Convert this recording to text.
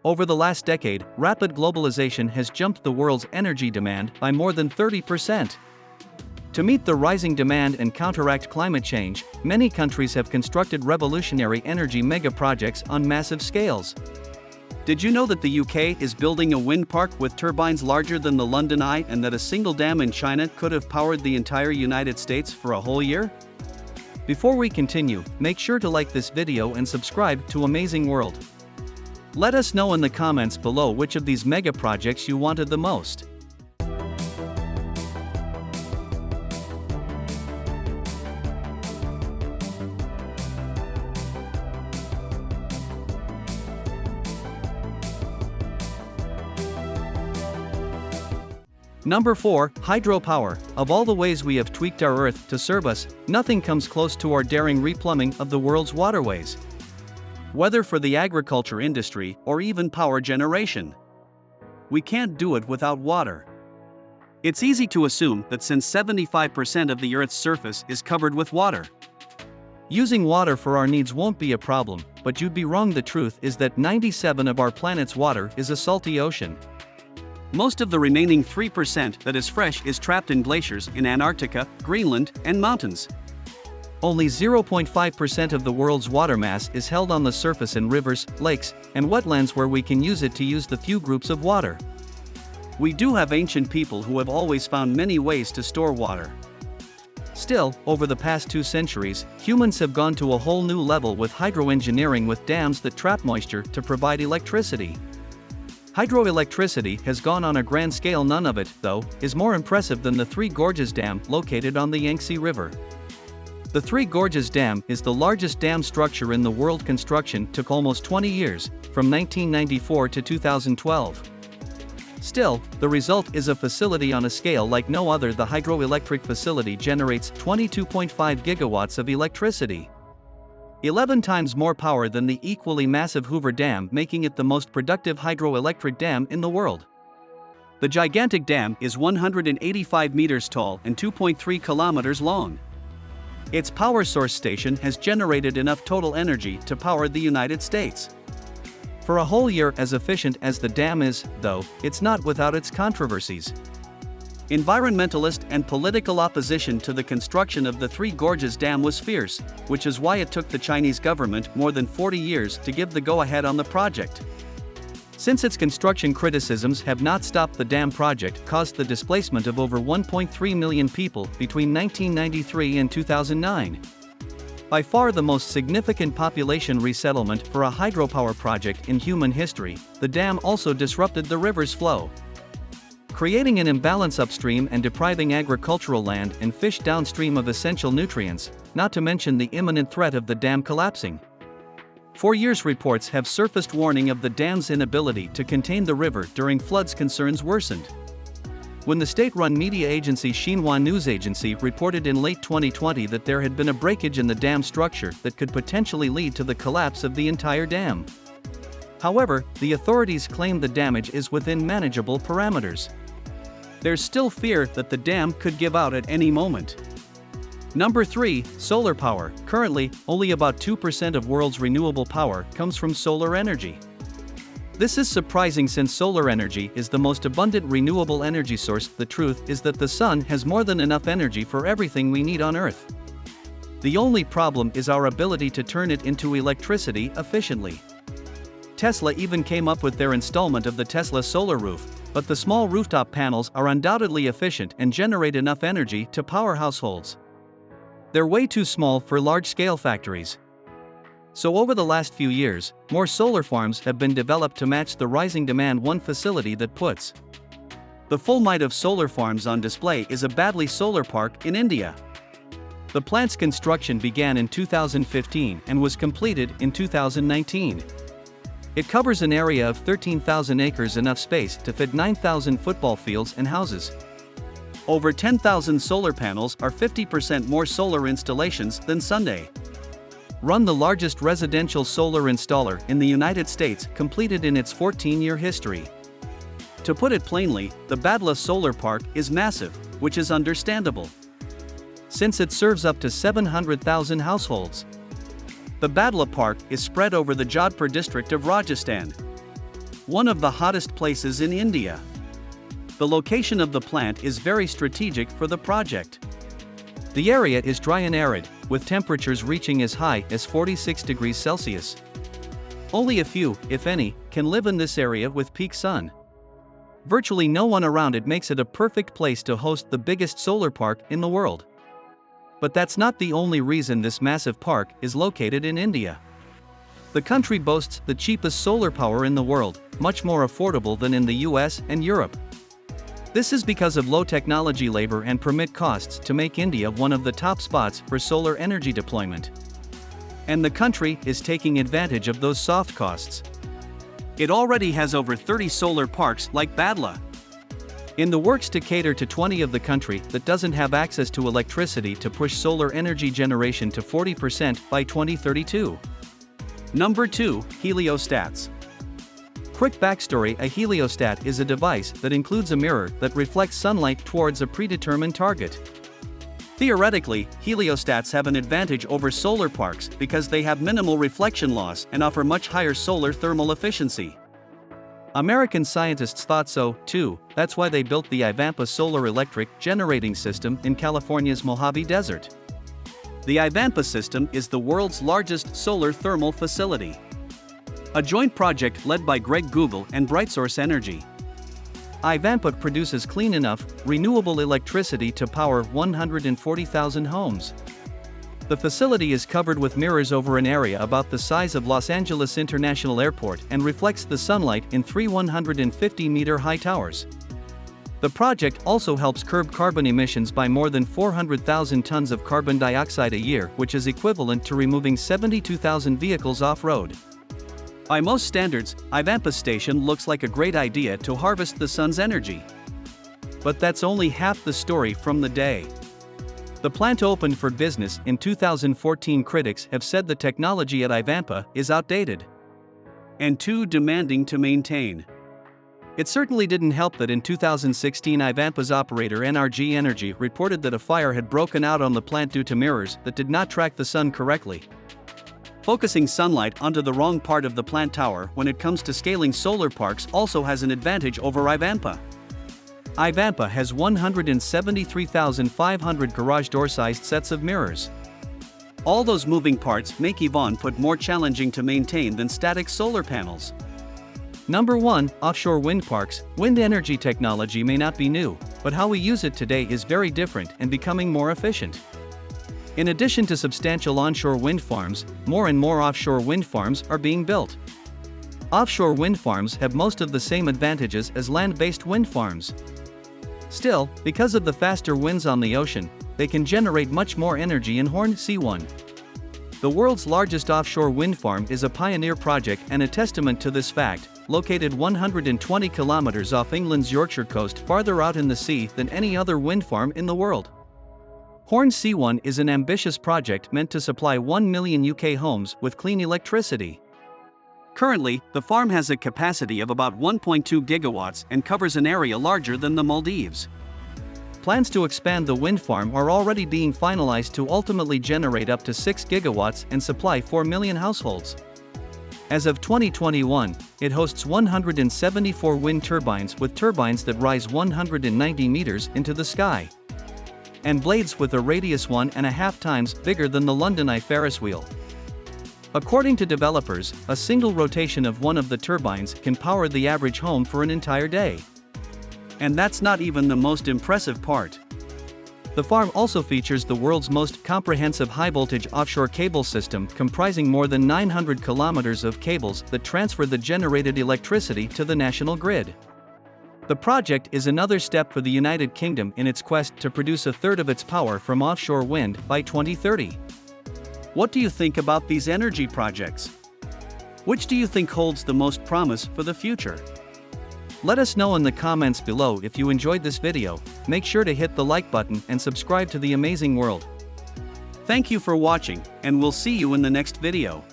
Over the last decade, rapid globalization has jumped the world's energy demand by more than 30%. To meet the rising demand and counteract climate change, many countries have constructed revolutionary energy megaprojects on massive scales. Did you know that the UK is building a wind park with turbines larger than the London Eye, and that a single dam in China could have powered the entire United States for a whole year? Before we continue, make sure to like this video and subscribe to Amazing World. Let us know in the comments below which of these mega projects you wanted the most. Number 4. Hydropower. Of all the ways we have tweaked our Earth to serve us, nothing comes close to our daring replumbing of the world's waterways. Whether for the agriculture industry or even power generation, we can't do it without water. It's easy to assume that since 75% of the Earth's surface is covered with water, using water for our needs won't be a problem, but you'd be wrong. The truth is that 97% of our planet's water is a salty ocean. Most of the remaining 3% that is fresh is trapped in glaciers in Antarctica, Greenland, and mountains. Only 0.5% of the world's water mass is held on the surface in rivers, lakes, and wetlands where we can use it to use the few groups of water. We do have ancient people who have always found many ways to store water. Still, over the past 2 centuries, humans have gone to a whole new level with hydroengineering, with dams that trap moisture to provide electricity. Hydroelectricity has gone on a grand scale. None of it, though, is more impressive than the Three Gorges Dam located on the Yangtze River. The Three Gorges Dam is the largest dam structure in the world. Construction took almost 20 years, from 1994 to 2012. Still, the result is a facility on a scale like no other. The hydroelectric facility generates 22.5 gigawatts of electricity, 11 times more power than the equally massive Hoover Dam, making it the most productive hydroelectric dam in the world. The gigantic dam is 185 meters tall and 2.3 kilometers long. Its power source station has generated enough total energy to power the United States for a whole year. As efficient as the dam is, though, it's not without its controversies. Environmentalist and political opposition to the construction of the Three Gorges Dam was fierce, which is why it took the Chinese government more than 40 years to give the go-ahead on the project. Since its construction, criticisms have not stopped. The dam project caused the displacement of over 1.3 million people between 1993 and 2009. By far the most significant population resettlement for a hydropower project in human history, the dam also disrupted the river's flow, creating an imbalance upstream and depriving agricultural land and fish downstream of essential nutrients, not to mention the imminent threat of the dam collapsing. For years, reports have surfaced warning of the dam's inability to contain the river during floods. Concerns worsened when the state-run media agency Xinhua News Agency reported in late 2020 that there had been a breakage in the dam structure that could potentially lead to the collapse of the entire dam. However, the authorities claim the damage is within manageable parameters. There's still fear that the dam could give out at any moment. Number 3. Solar power. Currently, only about 2% of world's renewable power comes from solar energy. This is surprising since solar energy is the most abundant renewable energy source. The truth is that the sun has more than enough energy for everything we need on Earth. The only problem is our ability to turn it into electricity efficiently. Tesla even came up with their installment of the Tesla solar roof, but the small rooftop panels are undoubtedly efficient and generate enough energy to power households. They're way too small for large-scale factories. So over the last few years, more solar farms have been developed to match the rising demand. One facility that puts the full might of solar farms on display is a Bhadla solar park in India. The plant's construction began in 2015 and was completed in 2019. It covers an area of 13,000 acres, enough space to fit 9,000 football fields and houses. Over 10,000 solar panels are 50% more solar installations than Sunday. Run, the largest residential solar installer in the United States, completed in its 14-year history. To put it plainly, the Bhadla solar park is massive, which is understandable, since it serves up to 700,000 households. The Bhadla park is spread over the Jodhpur district of Rajasthan. one of the hottest places in India. The location of the plant is very strategic for the project. The area is dry and arid, with temperatures reaching as high as 46 degrees Celsius. Only a few, if any, can live in this area with peak sun. Virtually no one around it makes it a perfect place to host the biggest solar park in the world. But that's not the only reason this massive park is located in India. The country boasts the cheapest solar power in the world, much more affordable than in the US and Europe. This is because of low technology labor and permit costs to make India one of the top spots for solar energy deployment. And the country is taking advantage of those soft costs. It already has over 30 solar parks like Bhadla. In the works to cater to 20 of the country that doesn't have access to electricity to push solar energy generation to 40% by 2032. Number 2, Heliostats. Quick backstory: a heliostat is a device that includes a mirror that reflects sunlight towards a predetermined target. Theoretically, heliostats have an advantage over solar parks because they have minimal reflection loss and offer much higher solar thermal efficiency. American scientists thought so, too. That's why they built the Ivanpah solar electric generating system in California's Mojave Desert. The Ivanpah system is the world's largest solar thermal facility. A joint project led by Greg Google and BrightSource Energy. Ivanpah produces clean enough, renewable electricity to power 140,000 homes. The facility is covered with mirrors over an area about the size of Los Angeles International Airport and reflects the sunlight in 3 150-meter-high towers. The project also helps curb carbon emissions by more than 400,000 tons of carbon dioxide a year, which is equivalent to removing 72,000 vehicles off-road. By most standards, Ivanpah Station looks like a great idea to harvest the sun's energy. But that's only half the story from the day. The plant opened for business in 2014. Critics have said the technology at Ivanpah is outdated and too demanding to maintain. It certainly didn't help that in 2016 Ivanpah's operator NRG Energy reported that a fire had broken out on the plant due to mirrors that did not track the sun correctly. Focusing sunlight onto the wrong part of the plant tower when it comes to scaling solar parks also has an advantage over Ivanpah. Ivanpah has 173,500 garage door-sized sets of mirrors. All those moving parts make Ivanpah more challenging to maintain than static solar panels. Number 1, offshore wind parks. Wind energy technology may not be new, but how we use it today is very different and becoming more efficient. In addition to substantial onshore wind farms, more and more offshore wind farms are being built. Offshore wind farms have most of the same advantages as land-based wind farms. Still, because of the faster winds on the ocean, they can generate much more energy in Hornsea. The world's largest offshore wind farm is a pioneer project and a testament to this fact, located 120 kilometers off England's Yorkshire coast, farther out in the sea than any other wind farm in the world. Hornsea is an ambitious project meant to supply 1 million UK homes with clean electricity. Currently, the farm has a capacity of about 1.2 gigawatts and covers an area larger than the Maldives. Plans to expand the wind farm are already being finalized to ultimately generate up to 6 gigawatts and supply 4 million households. As of 2021, it hosts 174 wind turbines with turbines that rise 190 meters into the sky, and blades with a radius 1.5 times bigger than the London Eye Ferris wheel. According to developers, a single rotation of one of the turbines can power the average home for an entire day. And that's not even the most impressive part. The farm also features the world's most comprehensive high-voltage offshore cable system, comprising more than 900 kilometers of cables that transfer the generated electricity to the national grid. The project is another step for the United Kingdom in its quest to produce a third of its power from offshore wind by 2030. What do you think about these energy projects? Which do you think holds the most promise for the future? Let us know in the comments below. If you enjoyed this video, make sure to hit the like button and subscribe to The Amazing World. Thank you for watching, and we'll see you in the next video.